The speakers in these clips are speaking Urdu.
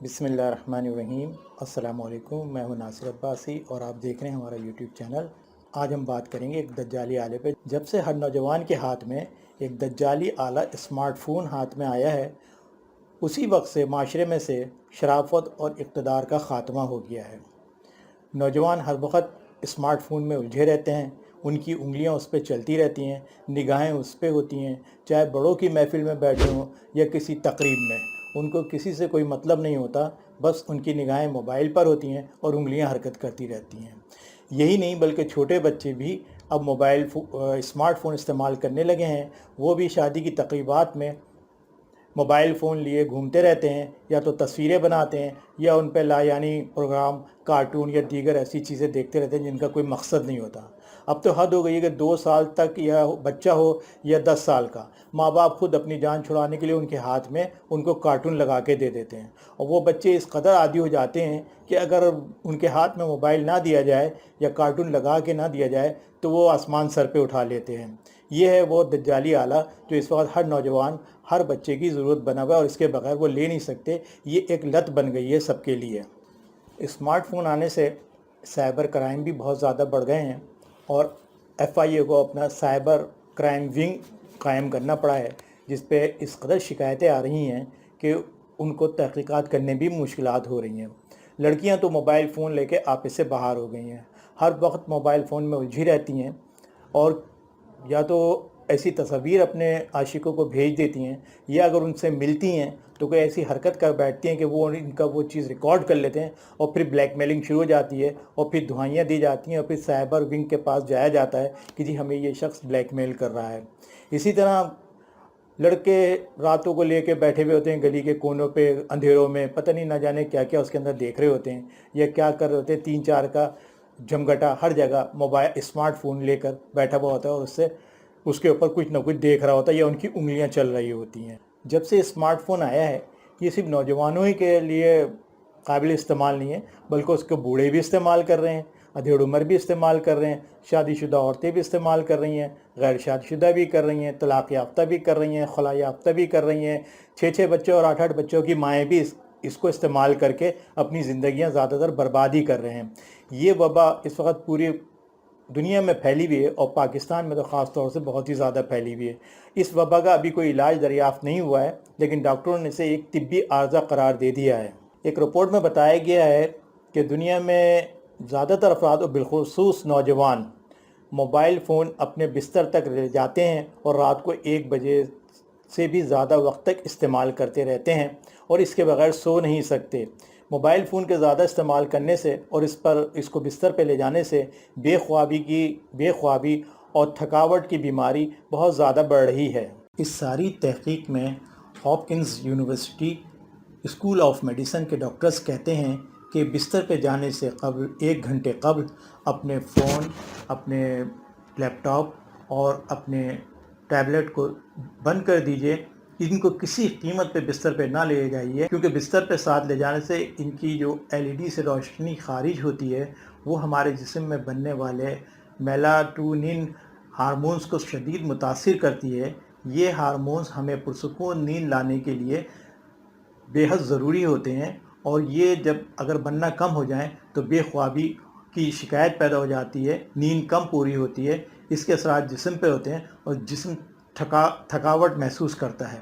بسم اللہ الرحمن الرحیم۔ السلام علیکم، میں ہوں ناصر عباسی اور آپ دیکھ رہے ہیں ہمارا یوٹیوب چینل۔ آج ہم بات کریں گے ایک دجالی آلے پہ۔ جب سے ہر نوجوان کے ہاتھ میں ایک دجالی آلہ اسمارٹ فون ہاتھ میں آیا ہے، اسی وقت سے معاشرے میں سے شرافت اور اقتدار کا خاتمہ ہو گیا ہے۔ نوجوان ہر وقت اسمارٹ فون میں الجھے رہتے ہیں، ان کی انگلیاں اس پہ چلتی رہتی ہیں، نگاہیں اس پہ ہوتی ہیں، چاہے بڑوں کی محفل میں بیٹھے ہوں یا کسی تقریب میں، ان کو کسی سے کوئی مطلب نہیں ہوتا، بس ان کی نگاہیں موبائل پر ہوتی ہیں اور انگلیاں حرکت کرتی رہتی ہیں۔ یہی نہیں بلکہ چھوٹے بچے بھی اب اسمارٹ فون استعمال کرنے لگے ہیں۔ وہ بھی شادی کی تقریبات میں موبائل فون لیے گھومتے رہتے ہیں، یا تو تصویریں بناتے ہیں یا ان پہ لایعنی پروگرام، کارٹون یا دیگر ایسی چیزیں دیکھتے رہتے ہیں جن کا کوئی مقصد نہیں ہوتا۔ اب تو حد ہو گئی ہے کہ 2 سال تک یا بچہ ہو یا 10 سال کا، ماں باپ خود اپنی جان چھڑانے کے لیے ان کے ہاتھ میں ان کو کارٹون لگا کے دے دیتے ہیں، اور وہ بچے اس قدر عادی ہو جاتے ہیں کہ اگر ان کے ہاتھ میں موبائل نہ دیا جائے یا کارٹون لگا کے نہ دیا جائے تو وہ آسمان سر پہ اٹھا لیتے ہیں۔ یہ ہے وہ دجالی آلہ جو اس وقت ہر نوجوان، ہر بچے کی ضرورت بنا ہوا ہے، اور اس کے بغیر وہ لے نہیں سکتے۔ یہ ایک لت بن گئی ہے سب کے لیے۔ اسمارٹ فون آنے سے سائبر کرائم بھی بہت زیادہ بڑھ گئے ہیں، اور ایف آئی اے کو اپنا سائبر کرائم ونگ قائم کرنا پڑا ہے، جس پہ اس قدر شکایتیں آ رہی ہیں کہ ان کو تحقیقات کرنے بھی مشکلات ہو رہی ہیں۔ لڑکیاں تو موبائل فون لے کے آپے سے باہر ہو گئی ہیں، ہر وقت موبائل فون میں الجھی رہتی ہیں، اور یا تو ایسی تصاویر اپنے عاشقوں کو بھیج دیتی ہیں، یا اگر ان سے ملتی ہیں تو کوئی ایسی حرکت کر بیٹھتی ہیں کہ وہ ان کا وہ چیز ریکارڈ کر لیتے ہیں، اور پھر بلیک میلنگ شروع ہو جاتی ہے، اور پھر دہائیاں دی جاتی ہیں، اور پھر سائبر ونگ کے پاس جایا جاتا ہے کہ جی ہمیں یہ شخص بلیک میل کر رہا ہے۔ اسی طرح لڑکے راتوں کو لے کے بیٹھے ہوئے ہوتے ہیں گلی کے کونوں پہ اندھیروں میں، پتہ نہیں نہ جانے کیا کیا اس کے اندر دیکھ رہے ہوتے ہیں یا کیا کر رہے ہوتے ہیں۔ 3-4 کا جمگٹا ہر جگہ موبائل اسمارٹ فون لے کر بیٹھا ہوا ہوتا ہے، اور اس کے اوپر کچھ نہ کچھ دیکھ رہا ہوتا ہے یا ان کی انگلیاں چل رہی ہوتی ہیں۔ جب سے اسمارٹ فون آیا ہے، یہ صرف نوجوانوں ہی کے لیے قابل استعمال نہیں ہے، بلکہ اس کو بوڑھے بھی استعمال کر رہے ہیں، ادھیڑ عمر بھی استعمال کر رہے ہیں، شادی شدہ عورتیں بھی استعمال کر رہی ہیں، غیر شادی شدہ بھی کر رہی ہیں، طلاق یافتہ بھی کر رہی ہیں، خلا یافتہ بھی کر رہی ہیں، 6 بچوں اور 8 بچوں کی مائیں بھی اس کو استعمال کر کے اپنی زندگیاں زیادہ تر برباد ہی کر رہے ہیں۔ یہ وبا اس وقت پوری دنیا میں پھیلی ہوئی ہے، اور پاکستان میں تو خاص طور سے بہت ہی زیادہ پھیلی ہوئی ہے۔ اس وبا کا ابھی کوئی علاج دریافت نہیں ہوا ہے، لیکن ڈاکٹروں نے اسے ایک طبی عارضہ قرار دے دیا ہے۔ ایک رپورٹ میں بتایا گیا ہے کہ دنیا میں زیادہ تر افراد، اور بالخصوص نوجوان، موبائل فون اپنے بستر تک لے جاتے ہیں اور رات کو 1 بجے سے بھی زیادہ وقت تک استعمال کرتے رہتے ہیں، اور اس کے بغیر سو نہیں سکتے۔ موبائل فون کے زیادہ استعمال کرنے سے اور اس کو بستر پہ لے جانے سے بے خوابی اور تھکاوٹ کی بیماری بہت زیادہ بڑھ رہی ہے۔ اس ساری تحقیق میں Hopkins university school of medicine کے ڈاکٹرز کہتے ہیں کہ بستر پہ جانے سے قبل 1 گھنٹے قبل اپنے فون، اپنے لیپ ٹاپ اور اپنے ٹیبلٹ کو بند کر دیجئے۔ ان کو کسی قیمت پہ بستر پہ نہ لے جائیے، کیونکہ بستر پہ ساتھ لے جانے سے ان کی جو LED سے روشنی خارج ہوتی ہے، وہ ہمارے جسم میں بننے والے میلاٹونین ہارمونز کو شدید متاثر کرتی ہے۔ یہ ہارمونز ہمیں پرسکون نیند لانے کے لیے بے حد ضروری ہوتے ہیں، اور یہ جب اگر بننا کم ہو جائیں تو بے خوابی کی شکایت پیدا ہو جاتی ہے، نیند کم پوری ہوتی ہے، اس کے اثرات جسم پہ ہوتے ہیں، اور جسم تھکاوٹ محسوس کرتا ہے۔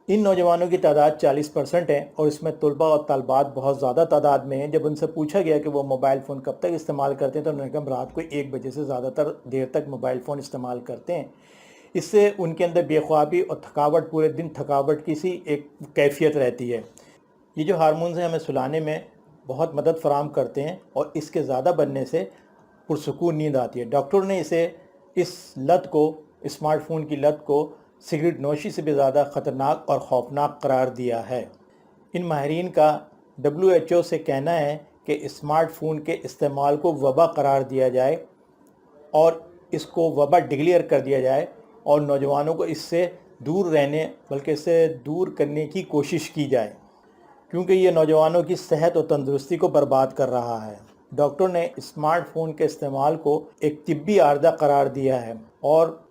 ان نوجوانوں کی تعداد 40% ہے، اور اس میں طلباء اور طالبات بہت زیادہ تعداد میں ہیں۔ جب ان سے پوچھا گیا کہ وہ موبائل فون کب تک استعمال کرتے ہیں تو انہوں نے کہا رات کو 1 بجے سے زیادہ تر دیر تک موبائل فون استعمال کرتے ہیں۔ اس سے ان کے اندر بے خوابی اور تھکاوٹ، پورے دن تھکاوٹ کی سی ایک کیفیت رہتی ہے۔ یہ جو ہارمونز ہیں ہمیں سلانے میں بہت مدد فراہم کرتے ہیں، اور اس کے زیادہ بننے سے پرسکون نیند آتی ہے۔ ڈاکٹر نے اس لت کو، اسمارٹ فون کی لت کو، سگریٹ نوشی سے بھی زیادہ خطرناک اور خوفناک قرار دیا ہے۔ ان ماہرین کا WHO سے کہنا ہے کہ اسمارٹ فون کے استعمال کو وبا قرار دیا جائے، اور اس کو وبا ڈکلیئر کر دیا جائے، اور نوجوانوں کو اس سے دور رہنے، بلکہ اس سے دور کرنے کی کوشش کی جائے، کیونکہ یہ نوجوانوں کی صحت اور تندرستی کو برباد کر رہا ہے۔ ڈاکٹر نے اسمارٹ فون کے استعمال کو ایک طبی عارضہ قرار دیا ہے، اور